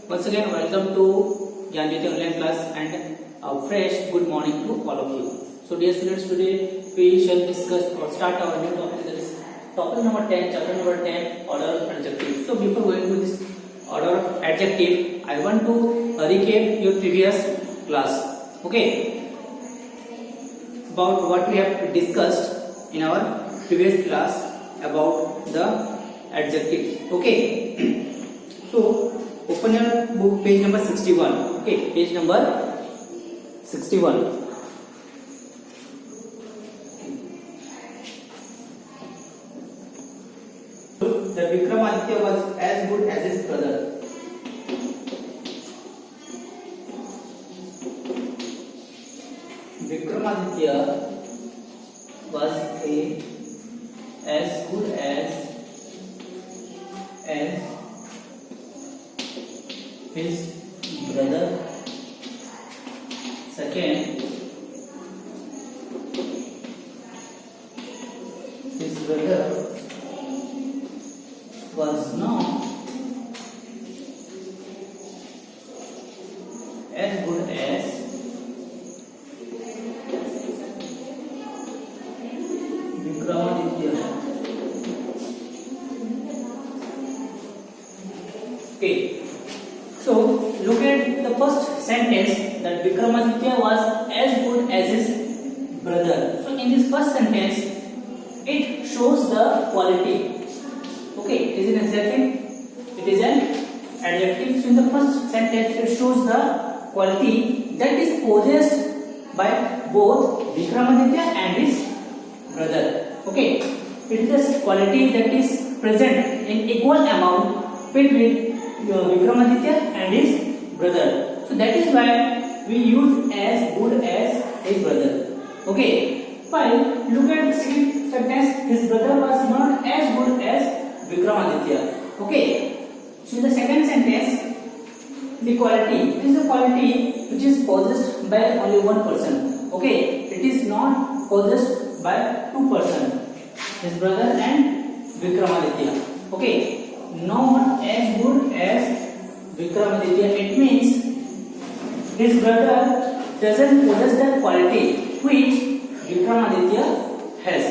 Once again, welcome to Gyanjyoti online class and a fresh good morning to all of you. So, dear students, today we shall discuss or start our new topic, that is topic number 10, chapter number 10, order of adjective. So, before going to this order of adjective, I want to recap your previous class. Okay, about what we have discussed in our previous class about the adjectives. Okay, so open your book, page number 61. Okay, page number 61. That Vikramaditya was as good as his brother. Vikramaditya was as good as his brother. Second, his brother was not as good as Vikramaditya. Okay, so look at the first sentence, that Vikramaditya was as good as his brother. So in this first sentence, it shows the quality. Okay, is it adjective? It is an adjective. So in the first sentence, it shows the quality that is possessed by both Vikramaditya and his brother. Okay, it is the quality that is present in equal amount between Vikramaditya and his brother. So that is why we use as good as his brother. Okay, while look at the second sentence, his brother was not as good as Vikramaditya. Okay, so in the second sentence, the quality is a quality which is possessed by only one person. Okay, it is not possessed by two persons, his brother and Vikramaditya. Okay, no one as good as Vikramaditya. It means his brother doesn't possess that quality which Vikramaditya has.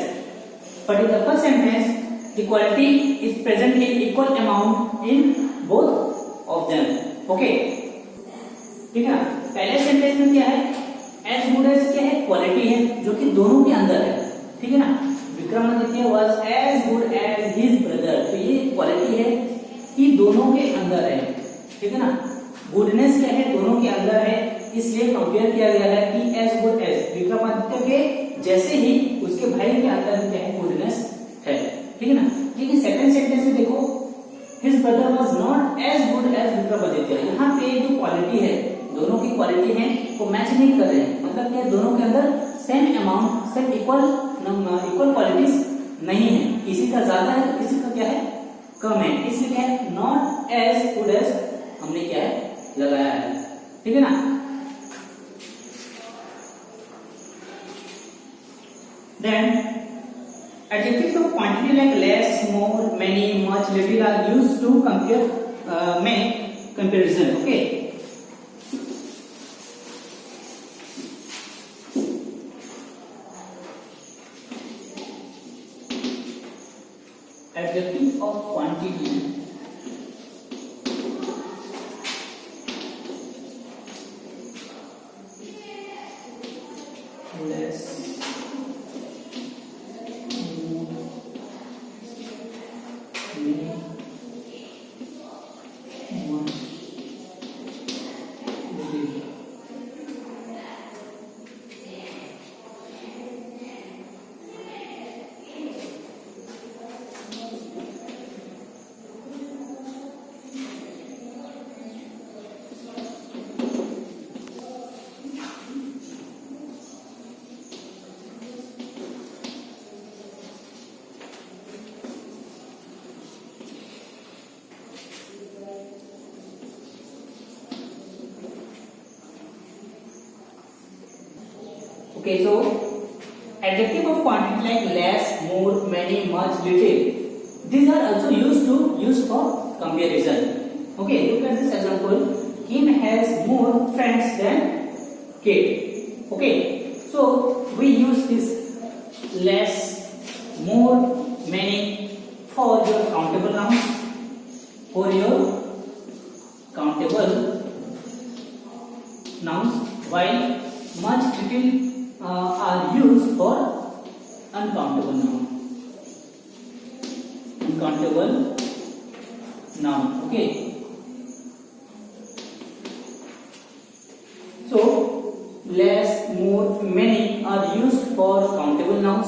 But in the first sentence, the quality is present in equal amount in both of them. Okay, ठीक है ना. पहले sentence में क्या है, as good as क्या है, quality है जो कि दोनों के अंदर है. ठीक है ना. Vikramaditya was as good as his brother. तो ये क्वालिटी है कि दोनों के अंदर है. ठीक है ना. गुडनेस क्या है, दोनों के अंदर है, इसलिए कंपेयर किया गया है कि एज गुड एज विक्रमादित्य के जैसे ही उसके भाई के अंदर क्या है, गुडनेस है. ठीक है ना. लेकिन सेकंड सेंटेंस में देखो, his brother was not as good as Vikramaditya. यहाँ पे जो क्वालिटी है, दोनों की क्वालिटी है वो मैच नहीं कर रहे हैं. मतलब क्या, दोनों के अंदर same amount, same equal qualities नहीं है. किसी का ज्यादा है तो किसी का क्या है, कम है. इसलिए क्या है, नॉट एज गुड एज हमने क्या है, लगाया है. ठीक है ना. Then adjectives of quantity like less, more, many, much, little are used to compare, make comparison. Okay. Adjective of quantity less, okay, so adjective of quantity like less, more, many, much, little, these are also used for comparison. Okay, look at this example. Kim has more friends than Kate. Okay, so we use this less, more, many for your countable nouns. For your countable nouns, while much, little are used for uncountable noun. Uncountable noun. Okay. So less, more, many are used for countable nouns.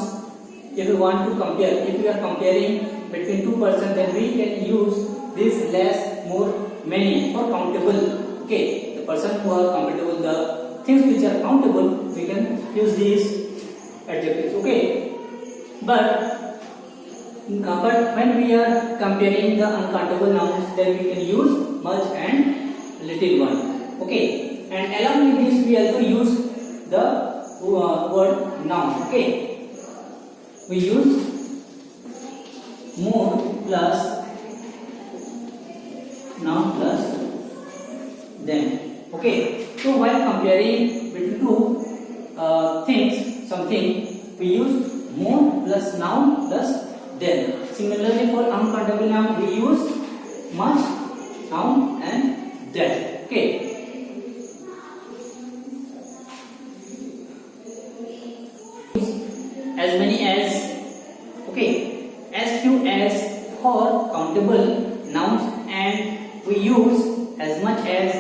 If you want to compare, if you are comparing between two persons, then we can use this less, more, many for countable. Okay, the person who are countable, the things which are countable, we can use these adjectives. Okay, but when we are comparing the uncountable nouns, then we can use much and little one. Okay, and along with this we also use the word noun. Okay, we use more plus noun plus them. Okay, so while comparing between two things, something, we use more plus noun plus them. Similarly, for uncountable noun we use much, noun and that. Okay, as many as, okay, as few as for countable nouns, and we use as much as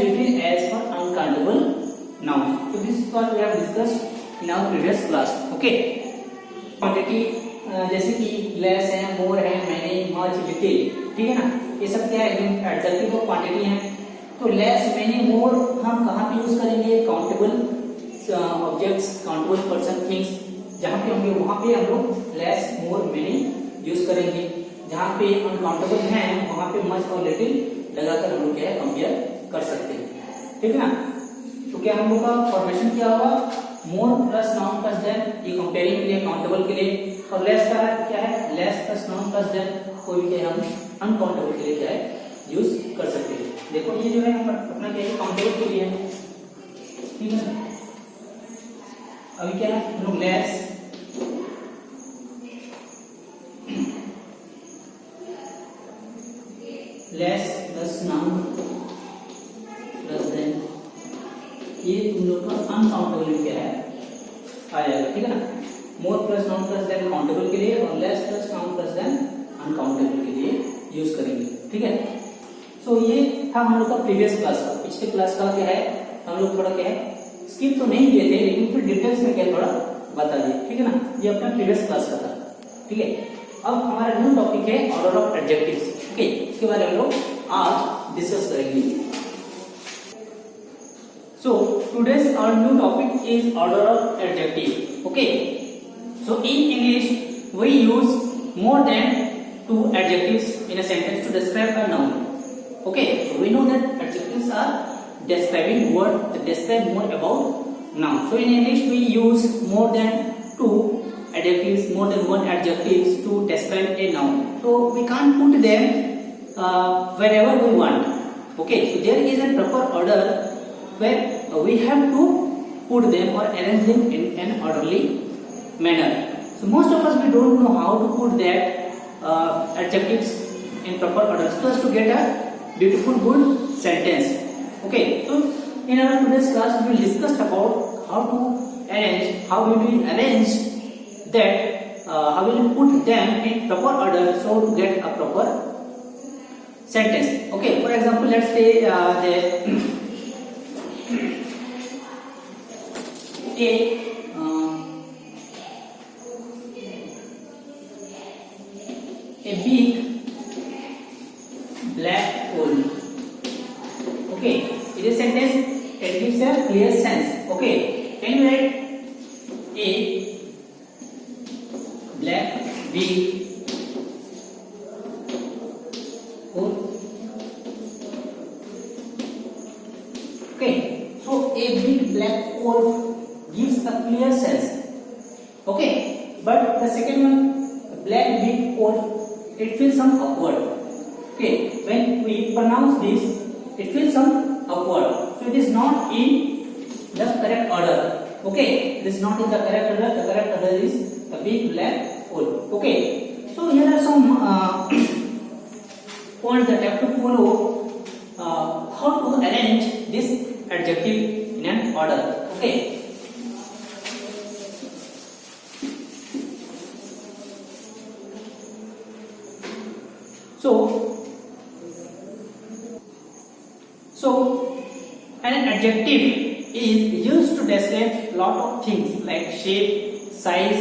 little as for uncountable nouns. So this is what we have discussed in our previous class. Okay, quantity जैसे कि less है, मोर है, many, much, little, ठीक है ना, ये सब क्या है, एडजेक्टिव ऑफ क्वांटिटी है. तो लेस, मैनी, मोर हम कहाँ पे यूज करेंगे? Countable objects, countable person, things जहाँ पे होंगे वहाँ पे हम लोग लेस, मोर, मैनी यूज करेंगे. जहाँ पे अनकाउंटेबल हैं वहाँ पे मच और लिटिल लगाकर हम लोग क्या है कंपेयर कर सकते हैं. ठीक है ना. तो क्या हम लोग का फॉर्मेशन क्या होगा? मोर प्लस नाउन प्लस देन, ये कंपेयरिंग के लिए, काउंटेबल के लिए. और लेस का क्या है? Less plus noun plus than, कोई भी क्या हम अनकाउंटेबल के लिए क्या है यूज कर सकते हैं. देखो ये जो है अपना क्या है काउंटेबल के लिए है. ठीक है. अभी क्या है हम लोग less plus noun plus than, ये तुम लोग का अनकाउंटेबल क्या है आएगा. ठीक है ना. More plus noun plus then countable के लिए, और less plus noun plus then uncountable के लिए यूज करेंगे. ठीक है. सो ये था हम लोग का प्रीवियस क्लास का. पिछले क्लास का क्या है हम लोग थोड़ा क्या है स्किप तो नहीं किए थे, लेकिन फिर डिटेल्स में क्या थोड़ा बता दिए. ठीक है ना. ये अपना प्रीवियस क्लास का था. ठीक है. अब हमारा न्यू टॉपिक है ऑर्डर ऑफ एडजेक्टिव्स. ओके, इसके बारे में हम लोग आज डिस्कस करेंगे. So today's our new topic is order of adjective. Okay, so in English we use more than two adjectives in a sentence to describe a noun. Okay, so we know that adjectives are describing word that describe more about noun. So in English we use more than two adjectives, more than one adjectives to describe a noun. So we can't put them wherever we want. Okay, so there is a proper order where we have to put them or arrange them in an orderly manner. So most of us we don't know how to put that adjectives in proper order so as to get a beautiful good sentence. Okay, so in our today's class we will discuss about how we will arrange that, how we will put them in proper order so to get a proper sentence. Okay, for example, let's say a big black hole. Okay, it is sentence. It gives a clear sense. Okay, can you write a black big hole? Okay, so a big black hole gives a clear sense. Okay, but the second one, black big hole, it feels some awkward. Okay, when we we pronounce this, it feels some upward. So it is not in the correct order. Okay, this is not in the correct order. The correct order is the big black hole. Okay, so here are some points that have to follow how to arrange this adjective in an order. Okay. So an adjective is used to describe lot of things like shape, size,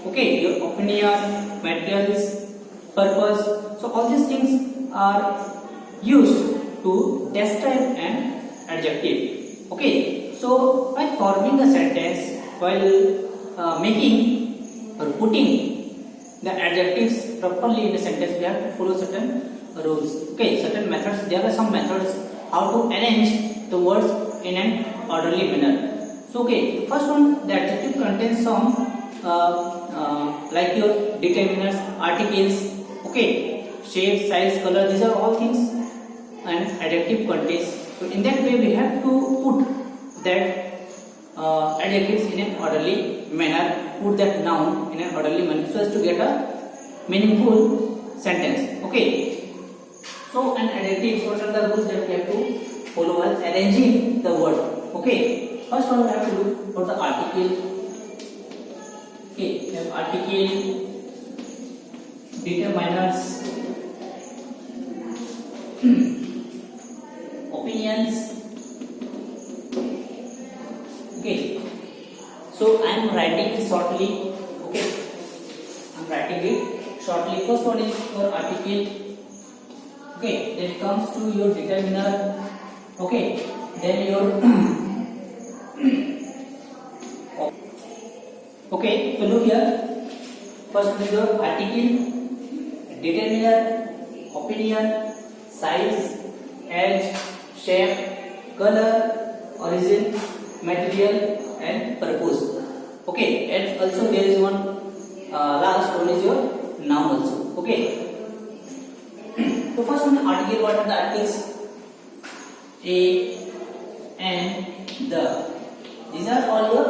okay, your opinion, materials, purpose. So all these things are used to describe an adjective. Okay, so by forming a sentence, while making or putting the adjectives properly in the sentence, we have to follow certain rules. Okay, certain methods. There are some methods how to arrange the words in an orderly manner. So, okay, the first one, the adjective contains some like your determiners, articles, okay, shape, size, color. These are all things an adjective contains. So, in that way, we have to put that adjectives in an orderly manner, put that noun in an orderly manner so as to get a meaningful sentence. Okay. So an adjective, what are the rules that we have to follow while arranging the word? Okay. First one we have to look for the article. Okay, we have article, determiners, opinions. Okay. So I am writing it shortly. Okay. I am writing it shortly. First one is your article. Okay, then comes to your determiner. Okay, then your okay, so look here. First is your article, determiner, opinion, size, edge, shape, color, origin, material, and purpose. Okay, and also there is one last one is your noun also. Okay. So first one, article. What are the articles? A, and, the. These are all your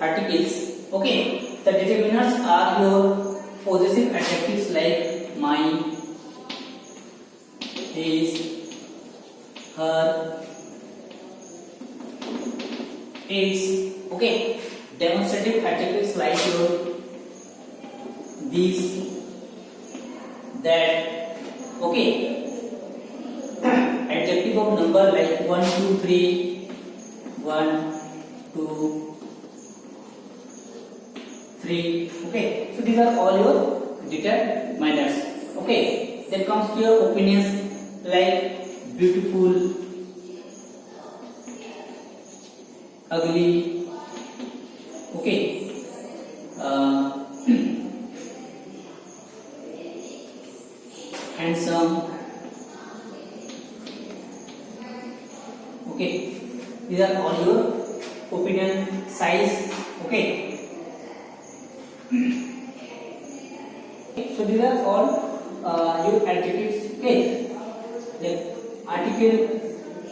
articles. Okay. The determiners are your possessive adjectives like mine, his, her, its. Okay. Demonstrative adjectives like your this, that. Okay. Adjective of number like 1, 2, 3, 1, 2, 3. Okay. So these are all your determiners. Okay. Then comes to your opinions like beautiful, ugly. Okay. Handsome. Okay, these are all your opinion, size. Okay. So these are all your adjectives. Okay, like article,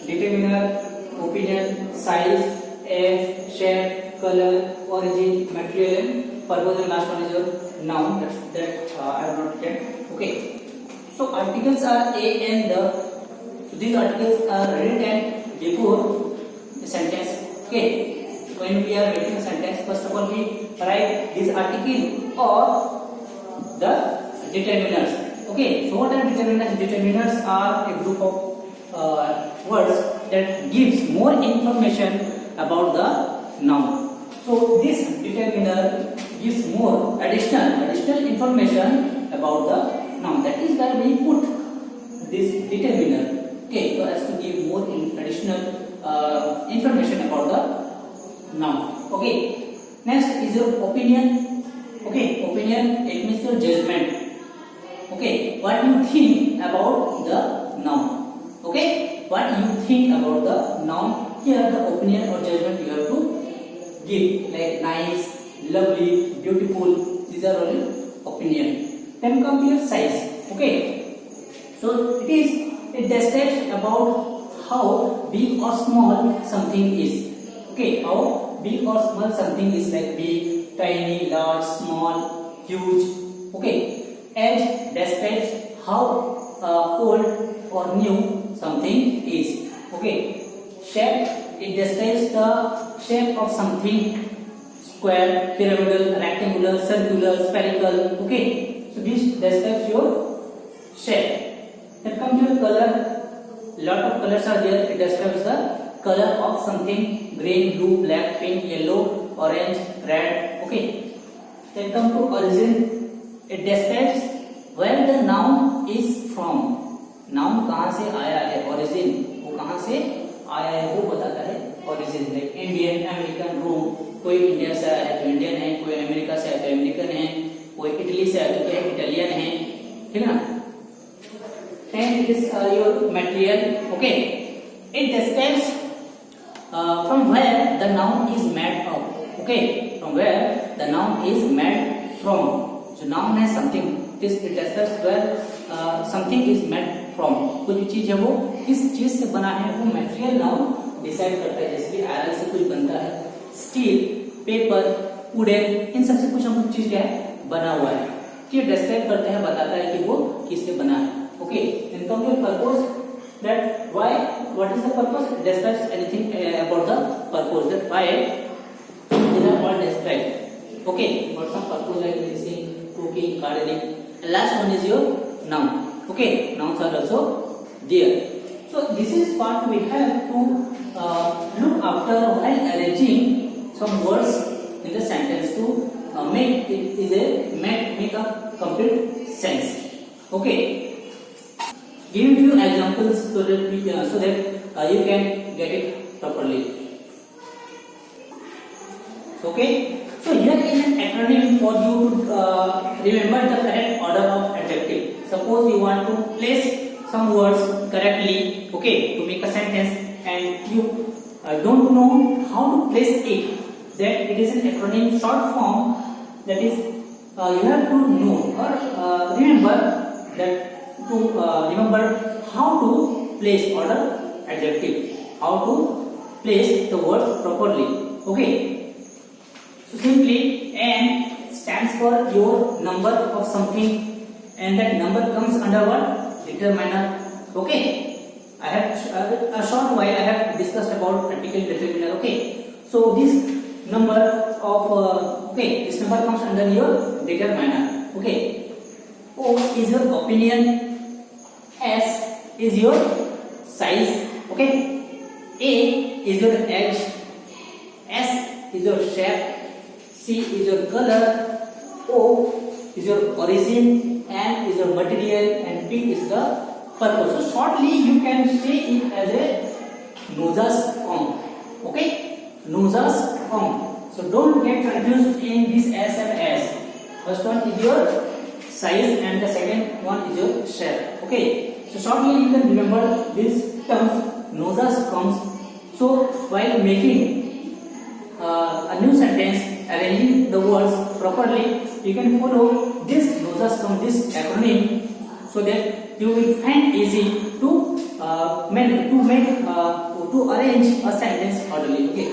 determiner, opinion, size, age, shape, color, origin, material, and purpose. And last one is your noun. That I have not written. Okay. So articles are a and the. So these articles are written before the sentence. Okay. When we are writing a sentence, first of all we write this article or the determiners. Okay. So what are determiners? Determiners are a group of words that gives more information about the noun. So this determiner gives more additional information about the noun. That is why we put this determiner. Okay, so as to give more additional information about the noun. Okay, next is your opinion. Okay, opinion, it means your judgment. Okay, what you think about the noun. Okay, what you think about the noun. Here the opinion or judgment you have to give, like nice, lovely, beautiful. These are all opinion. Then come to your size. Okay, so it is a it describes about how big or small something is. Okay, how big or small something is, like big, tiny, large, small, huge. Okay, age describes how old or new something is. Okay, shape, it describes the shape of something, square, pyramidal, rectangular, circular, spherical. Okay, so this describes your shape. Then come to your color. Lot of colors are there. It describes the color of something: green, blue, black, pink, yellow, orange, red. Okay. Then come to origin. It describes where the noun is from. Noun कहाँ से आया है, origin, वो कहाँ से आया है वो बताता है origin. लाइक इंडियन, अमेरिकन, रोम, कोई इंडिया से आया है तो इंडियन है, कोई अमेरिका से आया तो अमेरिकन है, कोई इटली से आया तो इटालियन है, ठीक है ना. And it is your material. Okay, it describes from where the noun is made of. Okay, from where the noun is made from. जो noun है something, it describes where something is made from. कोई भी चीज है वो किस चीज से बना है वो material noun डिसाइड करता है. जैसे कि आयरन से कुछ बनता है, स्टील, पेपर, वुडन, इन सबसे कुछ हम चीज क्या है बना हुआ है, कि डिस्क्राइब करते हैं, बताता है कि वो किससे बना है. Okay, then come to purpose. That why, what is the purpose? It describes anything about the purpose. That why these are all described. Okay, for some purpose like medicine, cooking, gardening. And last one is your noun. Okay, nouns are also there. So this is part we have to look after while arranging some words in the sentence to make it is a make a complete sense. Okay. Give few examples so that you can get it properly. Okay. So here is an acronym for you to remember the correct order of adjective. Suppose you want to place some words correctly, okay, to make a sentence, and you don't know how to place it. Then it is an acronym short form. That is, you have to know or remember that. To remember how to place order adjective, how to place the word properly. Okay. So simply N stands for your number of something, and that number comes under what? Determiner. Okay. I have a short while I have discussed about article determiner. Okay. So this number of this number comes under your determiner. Okay. O is your opinion. S is your size. Okay. A is your edge. S is your shape. C is your color. O is your origin. N is your material, and P is the purpose. So shortly you can say it as a Nozas comb. Okay. Nozas comb. So don't get confused in this S and S. First one is your size and the second one is your shape. Okay. So shortly you can remember these terms, Nozas comes. So while making a new sentence, arranging the words properly, you can follow this Nozas comes, this acronym, so that you will find easy to arrange a sentence orderly. Okay.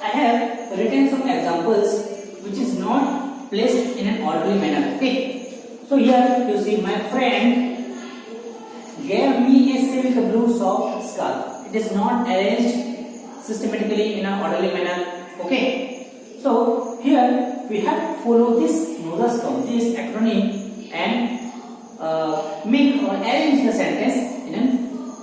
I have written some examples which is not placed in an orderly manner. Okay. So here you see, my friend gave me a silk blue soft scarf. It is not arranged systematically in an orderly manner. Okay. So here we have to follow this Nozas comes, this acronym, and make or arrange the sentence in an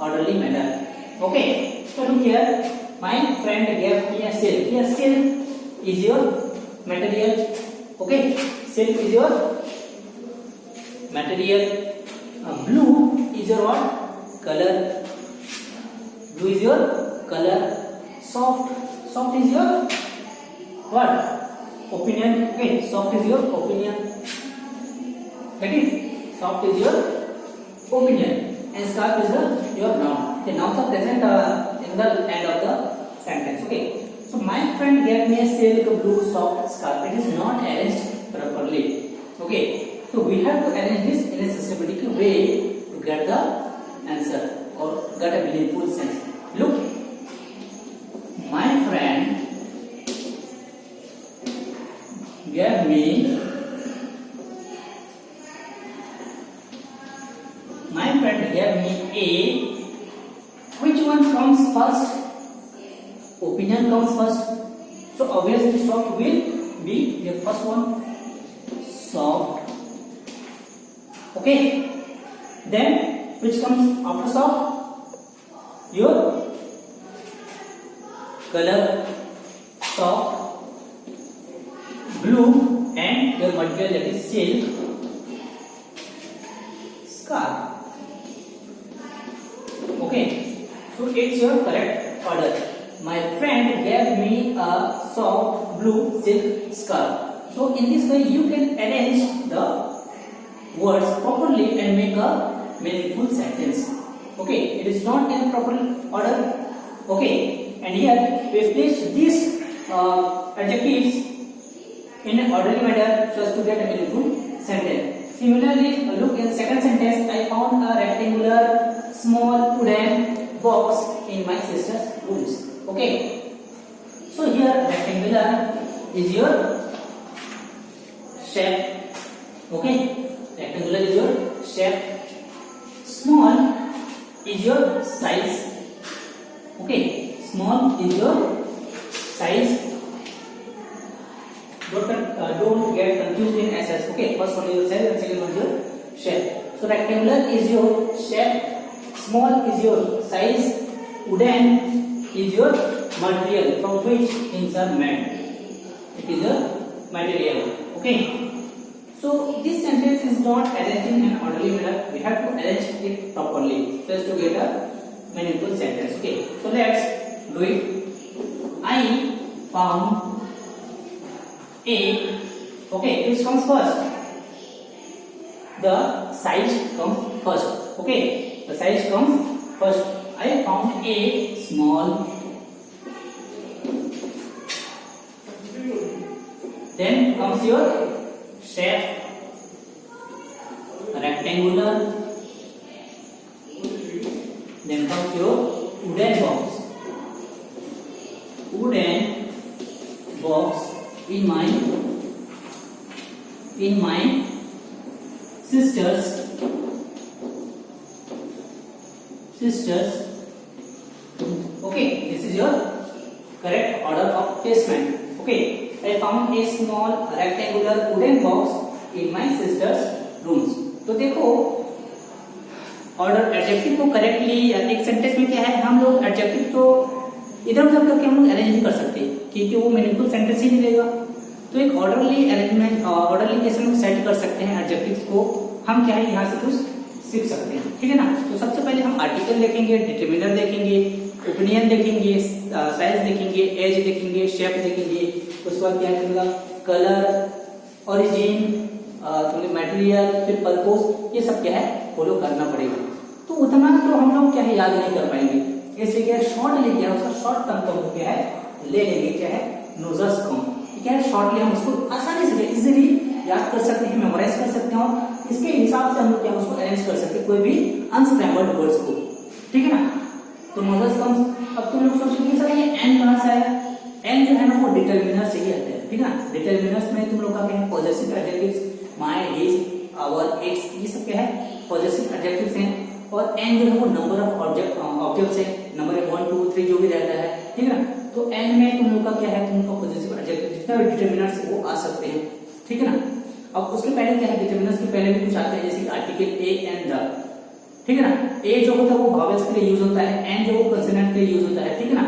orderly manner. Okay. So look here. My friend gave me a silk. Here silk is your material. Okay. Silk is your material. Blue is your what? Color. Blue is your color. Soft. Soft is your what? Opinion. Okay. Soft is your opinion. Get it? Soft is your opinion. And scarf is your noun. The nouns are present in the end of the sentence. Okay. So my friend gave me a silk blue soft scarf. It is not arranged properly. Okay. So we have to arrange this in a systematic way to get the answer or get a meaningful sense. Look, my friend gave me A. Which one comes first? Opinion comes first. So obviously soft will be the first one. Soft. Okay. Then which comes after soft? Your color. Soft, blue, and your material, that is silk, scarf. Okay, so it's your correct order. My friend gave me a soft blue silk scarf. So in this way you can arrange the words properly and make a meaningful sentence. Okay, it is not in proper order. Okay, and here we place these adjectives in an orderly manner so as to get a meaningful sentence. Similarly, look in second sentence. I found a rectangular small wooden box in my sister's rooms. Okay, so here rectangular is your shape. Okay, rectangular is your shape. Small is your size. Okay, small is your size. Don't get confused in SS. Okay, first one is your size and second one is your shape. So rectangular is your shape, small is your size, wooden is your material from which things are made. It is a material. Okay. So this sentence is not arranged in an orderly manner. We have to arrange it properly so as to get a meaningful sentence. Okay. So let's do it. I found A. Okay, which comes first? The size comes first. Okay, the size comes first. I found A small. Then comes your shape, rectangular. Then comes your wooden box. Wooden box in my sister's okay, this is your correct order of placement. Okay, I found a small rectangular wooden box in my sister's rooms. तो देखो order adjective को correctly एक sentence में क्या है, हम लोग adjective को इधर उधर करके हम लोग अरेंज नहीं कर सकते क्योंकि वो मीनिंगफुल सेंटेंस ही नहीं देगा। तो एक ऑर्डरली अरेंजमेंट, ऑर्डरली कैसे हम सेट कर सकते हैं एडजेक्टिव्स को, हम क्या है यहाँ से कुछ सीख सकते हैं। ठीक है ना। तो सबसे पहले हम आर्टिकल देखेंगे, डिटरमिनर देखेंगे, ओपिनियन देखेंगे, साइज देखेंगे, एज देखेंगे, शेप देखेंगे। उसके बाद क्या मिलेगा, कलर, ओरिजिन, मटेरियल, फिर पर्पस, ये सब क्या है फॉलो करना पड़ेगा। तो उतना तो हम लोग क्या है याद नहीं कर पाएंगे, इसलिए क्या है शॉर्टली क्या है उसका शॉर्ट टर्म तो क्या है ले लेंगे, क्या है नोजस कम, क्या है शॉर्टली हम उसको आसानी से इजीली याद कर सकते हैं, मेमोराइज कर सकते हैं और इसके हिसाब से हम लोग क्या उसको अरेंज कर सकते हैं कोई भी अनस्क्रैम्बल्ड वर्ड्स को। ठीक है ना। तो नोजस कम, अब तुम लोग सोचोगे सर ये एन कहां से आया, एन जो है ना वो डिटरमिनर से ही आता है। ठीक है ना। डिटरमिनर्स में तुम लोग का क्या है possessive adjectives, my, his, our, its, ये सब क्या है पॉजेसिव एडजेक्टिव्स हैं। और एन जो है वो नंबर ऑफ ऑब्जेक्ट्स है, नंबर 1 2 3 जो भी रहता है। ठीक है ना। तो एन में तुम लोग का क्या है, तुम लोग का पॉजेसिव एडजेक्टिव जितना भी डिटरमिनर्स वो आ सकते हैं। ठीक है ना। अब उसके पहले क्या है, डिटरमिनर्स के पहले भी कुछ आता है जैसे कि आर्टिकल ए एंड द। ठीक है ना। ए जो होता है वो वोवेल्स के लिए यूज होता है, एन जो वो कंसोनेंट के लिए यूज होता है। ठीक है ना।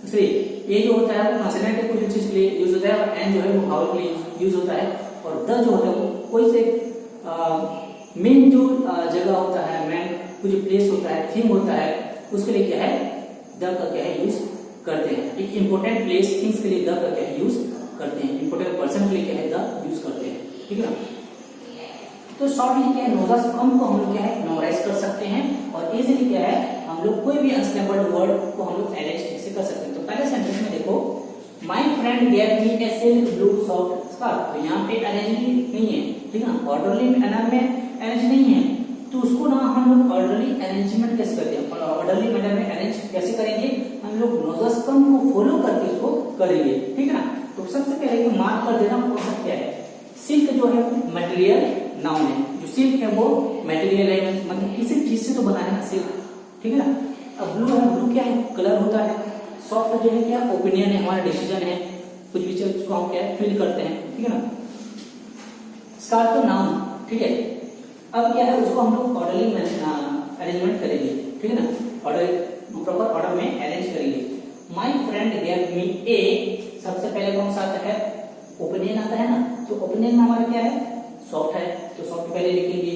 इसलिए ए जो होता है वो कंसोनेंट के कुछ चीज के लिए यूज होता है और एन जो है वो वोवेल के लिए यूज होता है। और द जो होता है वो कोई से मेन जो जगह होता है, मेन कुछ प्लेस होता है, थीम होता है, उसके लिए क्या है द का क्या है यूज करते हैं। एक इंपॉर्टेंट प्लेस थिंग्स के लिए द का क्या है यूज करते हैं, इंपॉर्टेंट पर्सन के लिए क्या है द यूज करते हैं। ठीक है ना। तो शॉर्टली क्या है नोजस कम को हम लोग क्या है मेमोराइज कर सकते हैं और इजीली क्या है हम लोग कोई भी अनस्क्रैम्बल्ड वर्ड को हम लोग अरेंज ठीक से कर सकते हैं। तो पहले सेंटेंस में देखो, my friend gave me A silk blue soft scarf. तो यहाँ पे अरेंज नहीं है, ठीक है ना, ऑर्डरली मैनर में अरेंज नहीं है। तो तो उसको ना हम लोग ऑर्डरली अरेंजमेंट कैसे करते हैं, और ऑर्डरली मैनर में अरेंज कैसे करेंगे, हम लोग नोजोस्पर्म को फॉलो करके उसको करेंगे, ठीक है ना। तो सबसे पहले तो मार्क कर देना वो सब क्या है। सिल्क जो है मटेरियल नाउन है, जो सिल्क है वो मटेरियल है, मतलब किसी चीज से तो बना है ना सिल्क, ठीक है ना। अब ब्लू है, ब्लू क्या है, कलर होता है। सॉफ्ट जो है क्या, ओपिनियन है, हमारा डिसीजन है, कुछ भी चीज को हम क्या है फील करते हैं, ठीक है ना। स्कार्फ तो नाउन, ठीक है। अब क्या है, उसको हम लोग ऑर्डरली अरेंजमेंट करेंगे, ठीक है ना, ऑर्डर प्रॉपर ऑर्डर में अरेंज करेंगे। माय फ्रेंड गेव मी ए, सबसे पहले कौन सा आता है, ओपिनियन आता है ना, तो ओपिनियन में हमारा क्या है, सॉफ्ट है, तो सॉफ्ट पहले लिखेंगे।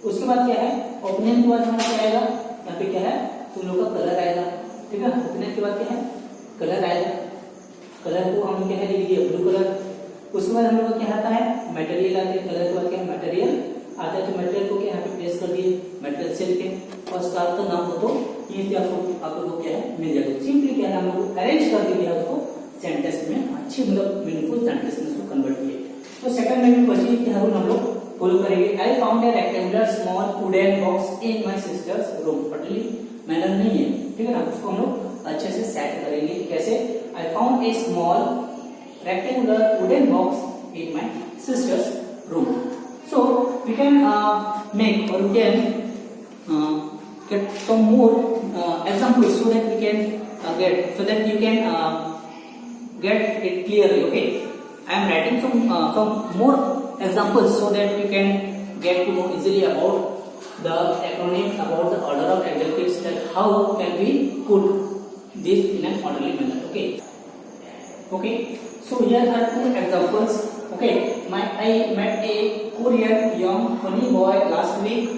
उसके बाद क्या है, ओपिनियन के बाद हमारा क्या आएगा, यहाँ पे क्या है, तुम लोग का कलर आएगा, ठीक है। ओपिनियन के बाद क्या है, कलर आएगा, कलर को हम क्या है लिख दिए ब्लू कलर। उसके बाद हम लोग क्या आता है, मटेरियल आते हैं, कलर के बाद क्या है मटेरियल आता है, तो मटेरियल को क्या यहाँ पे प्लेस कर दिए, मटेरियल से लिखे और स्कार्फ का नाम हो तो ये आप लोगों को क्या है मिल जाएगा। सिंपली क्या है, हम लोग अरेंज कर दिया उसको सेंटेंस में, अच्छी मतलब मीनिंगफुल सेंटेंस में उसको कन्वर्ट किए। तो सेकंड में भी क्वेश्चन क्या हम लोग फॉलो करेंगे। I found a rectangular small wooden box in my sister's room, orderly manner नहीं है, ठीक है ना, उसको हम लोग अच्छे से सेट करेंगे। कैसे, I found a small rectangular wooden box in my sister's room. So we can make or we can get some more examples so that we can get, so that you can get it clearly. Okay, I am writing some more examples so that you can get to know easily about the acronym, about the order of adjectives, that how can we put this in an orderly manner. Okay, so here are two examples. Okay, I met a Korean young funny boy last week,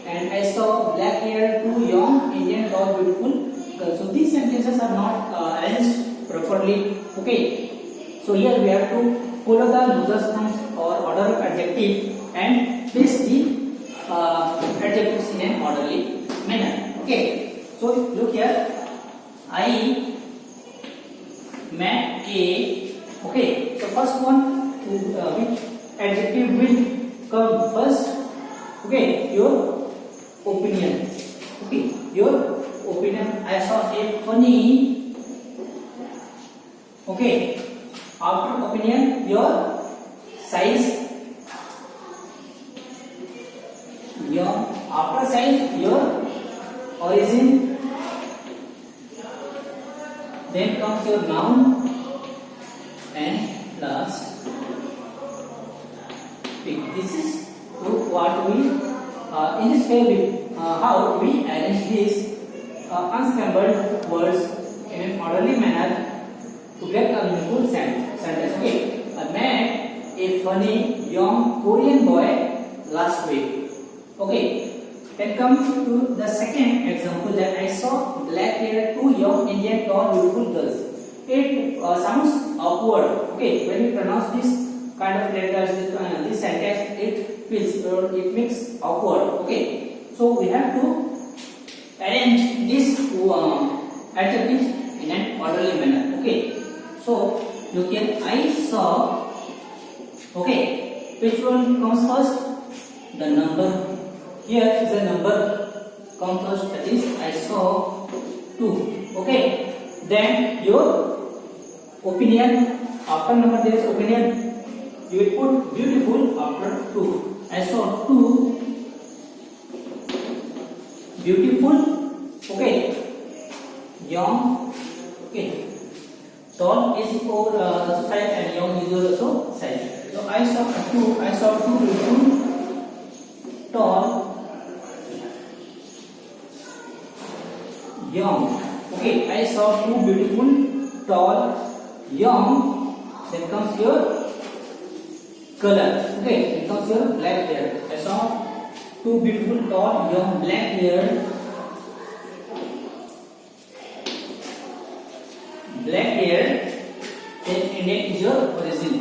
and I saw black-haired two young Indian tall beautiful girls. So these sentences are not arranged properly. Okay, so here we have to follow the nodosperms or order of adjective and place the adjectives in an orderly manner. Okay, so look here, I met a, okay, so first one, which adjective will come first? Okay, your opinion. Okay, your opinion. I saw a funny, okay, after opinion, your size, your after size, your origin, then comes your noun, and last pick. This is what we in this way how we arrange these unscrambled words in an orderly manner to get a meaningful sentence. Okay, I met a funny young Korean boy last week. Okay, then comes to the second example, that I saw black-haired two young Indian tall beautiful girls. It sounds awkward. Okay, when we pronounce this kind of letters, this sentence, it feels or it makes awkward. Okay, so we have to arrange these adjectives in an orderly manner. Okay, so look here, I saw. Okay, which one comes first? The number. Here is a number come first, that is I saw 2. Okay, then your opinion, after number there is opinion, you will put beautiful after 2. I saw 2 beautiful, okay, young, okay, tall is for also side and young is also side. So I saw 2 beautiful, tall, young. Okay, I saw 2 beautiful, tall, young. Then comes your color. Okay, then comes your black hair. I saw 2 beautiful, tall, young, black hair. Black hair. Then Indian is your origin.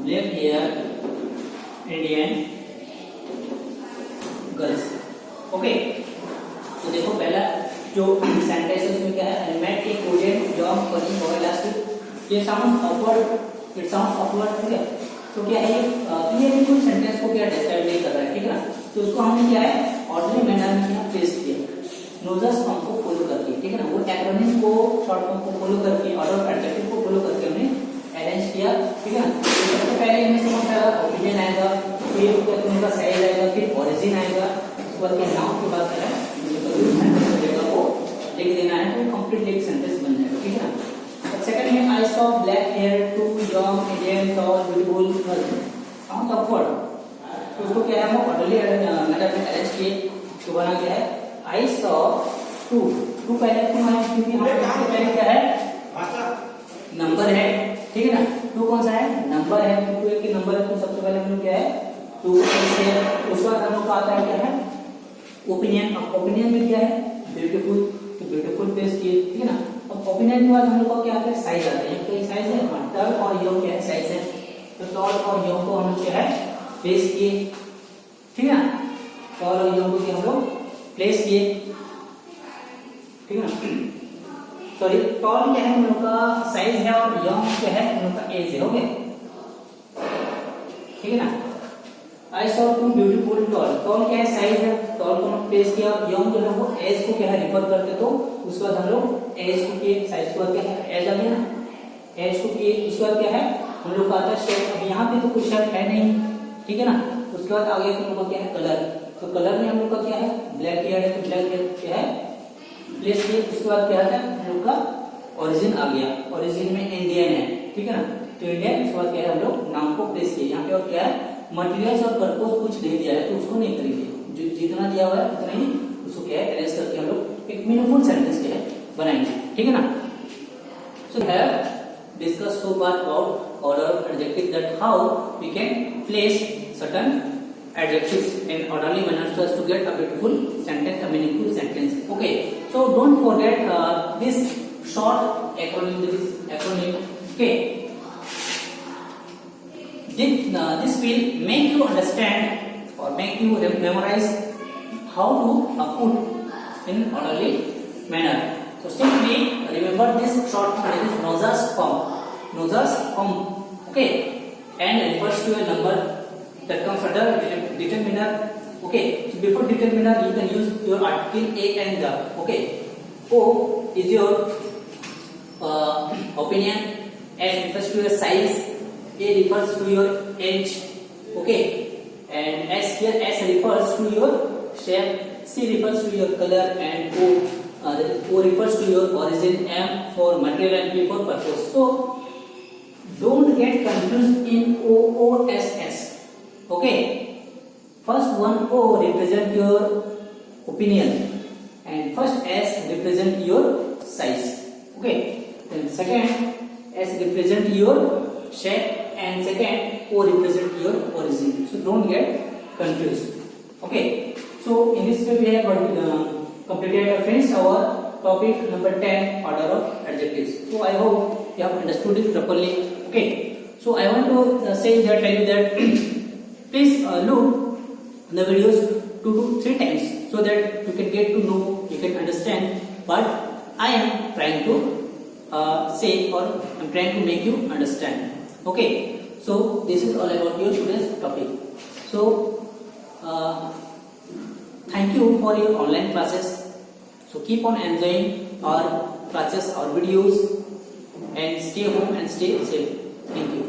Black hair, Indian girls. Okay, तो देखो पहला जो sentence है उसमें क्या है, I met a Korean young funny boy last week. ये sounds awkward, it sounds awkward, ठीक है। तो तो क्या है ये बिल्कुल सेंटेंस को क्या डिस्क्राइब नहीं कर रहा है, ठीक है ना। तो उसको हमने क्या है ऑर्डरली मैनर में यहाँ पेस्ट किया, नोजस फॉर्म को फॉलो करके, ठीक है ना। वो एक्रोनिम को शॉर्ट फॉर्म को फॉलो करके, ऑर्डर ऑफ एडजेक्टिव को फॉलो करके हमने अरेंज किया, ठीक है ना। तो सबसे पहले इनमें से कौन सा ओपिनियन आएगा, फिर उनका साइज आएगा, फिर ओरिजिन आएगा, उसके बाद क्या नाउन के बाद क्या है सेंटेंस रहेगा वो लिख देना है, तो कंप्लीट एक सेंटेंस बन जाएगा, ठीक है ना। सेकंड है I saw black hair two young Indian tall beautiful sound upward, तो उसको क्या है हम ऑर्डरली मैनर में अरेंज किए, तो बना क्या है आई सॉ टू पहले टू है क्योंकि हमारे पहले क्या है नंबर है, ठीक है ना। टू कौन सा है नंबर है, टू एक ही नंबर है, तो सबसे पहले हम लोग क्या है टू उसके बाद हम लोग का आता है क्या है ओपिनियन। अब ओपिनियन में क्या है ब्यूटीफुल, तो ब्यूटीफुल पेस्ट किए, ठीक है ना। अब ओपिनियन के बाद हम लोग का क्या आता है साइज आता है, क्या साइज है टॉल और यंग क्या है साइज है, तो टॉल और यंग को हम लोग क्या है पेस्ट किए, ठीक है ना। टॉल और यंग को हम लोग प्लेस किए, ठीक है ना। सॉरी टॉल क्या है हम लोग का साइज है और यंग क्या है हम लोग का एज है, ओके ठीक है ना। I saw two beautiful tall, tall क्या है साइज है, टॉल को हम प्लेस किया, यंग जो है वो एज को क्या है रिफर करते, तो उसके बाद हम लोग एज को किए, साइज के बाद क्या है एज आ गया ना, एज को किए, उसके बाद क्या है हम लोग का आता है शेप। अब यहाँ पे तो कुछ शेप है नहीं, ठीक है ना। उसके बाद आगे हम लोग का क्या है कलर, तो कलर में हम लोग का क्या है ब्लैक हेयर है, तो ब्लैक हेयर क्या है प्लेस किए, उसके बाद क्या आता है हम लोग का ओरिजिन आ गया, ओरिजिन में इंडियन है, ठीक है ना, तो इंडियन। उसके बाद क्या है हम लोग नाम को प्लेस किए, यहाँ पे और क्या है मटेरियल्स और पर्पस कुछ नहीं दिया है, तो उसको नहीं करेंगे, जो जितना दिया हुआ है उतना ही उसको क्या है अरेंज करके हम लोग एक मीनिंगफुल सेंटेंस क्या है बनाएंगे, ठीक है ना। So have discussed so far about order of adjectives, that how we can place certain adjectives in orderly manner so as to get a beautiful sentence, a meaningful sentence. Okay, so don't forget this short acronym, this acronym. Okay, this will make you understand or make you memorize how to put in orderly manner. So simply remember this short form, that is Nozas form. Nozas form, okay, and refers to a number that comes under determiner. Okay, so before determiner you can use your article a and the. Okay, O is your opinion, S refers to your size, A refers to your age. Okay, and S here S refers to your shape, C refers to your color, and O refers to your origin, M for material, and P for purpose. So don't get confused in OOSS. Okay, first one O represent your opinion and first S represent your size. Okay, then second S represent your shape and second O represent your origin. So don't get confused. Okay, so in this way we have completed or finished our topic number 10, order of adjectives. So I hope you have understood it properly. Okay, so I want to tell you that please look the videos 2 to 3 times so that you can get to know, you can understand what I am trying to say, or I am trying to make you understand. Okay, so this is all about your today's topic. So thank you for your online classes. So keep on enjoying our classes, our videos, and stay home and stay safe. Thank you.